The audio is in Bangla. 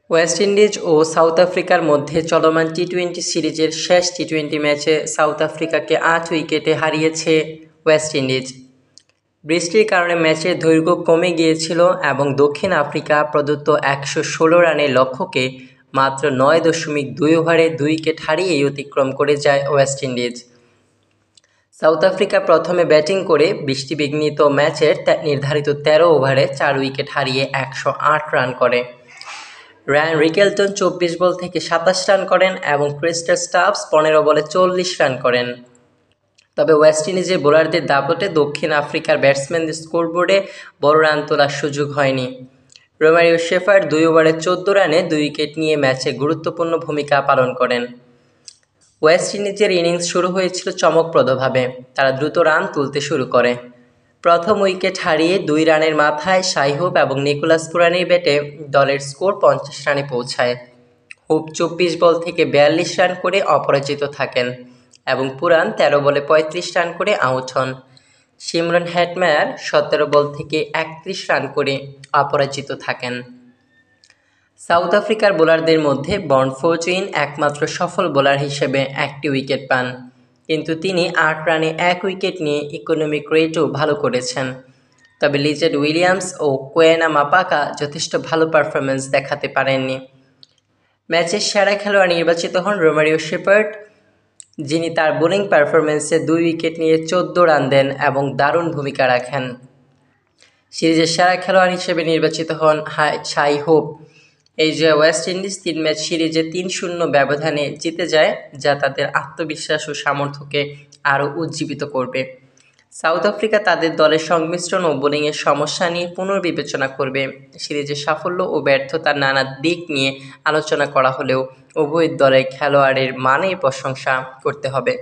ওয়েস্ট ইন্ডিজ ও সাউথ আফ্রিকার মধ্যে চলমান টি-20 সিরিজের শেষ টি-20 ম্যাচে সাউথ আফ্রিকাকে ৮ উইকেটে হারিয়েছে ওয়েস্ট ইন্ডিজ। বৃষ্টির কারণে ম্যাচের দৈর্ঘ্য কমে গিয়েছিল এবং দক্ষিণ আফ্রিকা প্রদত্ত ১১৬ রানের লক্ষ্যকে মাত্র ৯.২ ওভারে ২ উইকেট হারিয়েই অতিক্রম করে যায় ওয়েস্ট ইন্ডিজ। সাউথ আফ্রিকা প্রথমে ব্যাটিং করে বৃষ্টিবিঘ্নিত ম্যাচের নির্ধারিত ১৩ ওভারে ৪ উইকেট হারিয়ে ১০৮ রান করে। রায়ান রিকেলটন ২৪ বল থেকে ২৭ রান করেন এবং ক্রিস্টাল স্টাবস ১৫ বলে ৪০ রান করেন। তবে ওয়েস্ট ইন্ডিজের বোলারদের দাপটে দক্ষিণ আফ্রিকার ব্যাটসম্যানদের স্কোরবোর্ডে বড় রান তোলার সুযোগ হয়নি। রোমারিও শেফার্ড ২ ওভারে ১৪ রানে ২ উইকেট নিয়ে ম্যাচে গুরুত্বপূর্ণ ভূমিকা পালন করেন। ওয়েস্ট ইন্ডিজের ইনিংস শুরু হয়েছিল চমকপ্রদভাবে। তারা দ্রুত রান তুলতে শুরু করে। প্রথম উইকেট হারিয়ে ২ রানের মাথায় শাই হোপ এবং নিকোলাস পুরানের ব্যাটে দলের স্কোর ৫০ রানে পৌঁছায়। হোপ ২৪ বল থেকে ৪২ রান করে অপরাজিত থাকেন এবং পুরান ১৩ বলে ৩৫ রান করে আউট হন। শিমরন হেটমায়ার ১৭ বল থেকে ৩১ রান করে অপরাজিত থাকেন। সাউথ আফ্রিকার বোলারদের মধ্যে বর্ন ফোর্চুইন একমাত্র সফল বোলার হিসেবে একটি উইকেট পান, কিন্তু তিনি ৮ রানে ১ উইকেট নিয়ে ইকোনমিক রেটও ভালো করেছেন। তবে লিজেন্ড উইলিয়ামস ও কোয়েনা মাপাকা যথেষ্ট ভালো পারফরমেন্স দেখাতে পারেননি। ম্যাচের সেরা খেলোয়াড় নির্বাচিত হন রোমারিও শেফার্ড, যিনি তার বোলিং পারফরমেন্সে ২ উইকেট নিয়ে ১৪ রান দেন এবং দারুণ ভূমিকা রাখেন। সিরিজের সেরা খেলোয়াড় হিসেবে নির্বাচিত হন শাই হোপ। এই জয়ে ওয়েস্ট ইন্ডিজ ৩ ম্যাচ সিরিজে ৩-০ ব্যবধানে জিতে যায়, যা তাদের আত্মবিশ্বাস ও সামর্থ্যকে আরও উজ্জীবিত করবে। সাউথ আফ্রিকা তাদের দলের সংমিশ্রণ ও বোলিংয়ের সমস্যা নিয়ে পুনর্বিবেচনা করবে। সিরিজের সাফল্য ও ব্যর্থতার নানা দিক নিয়ে আলোচনা করা হলেও উভয় দলের খেলোয়াড়ের মানের প্রশংসা করতে হবে।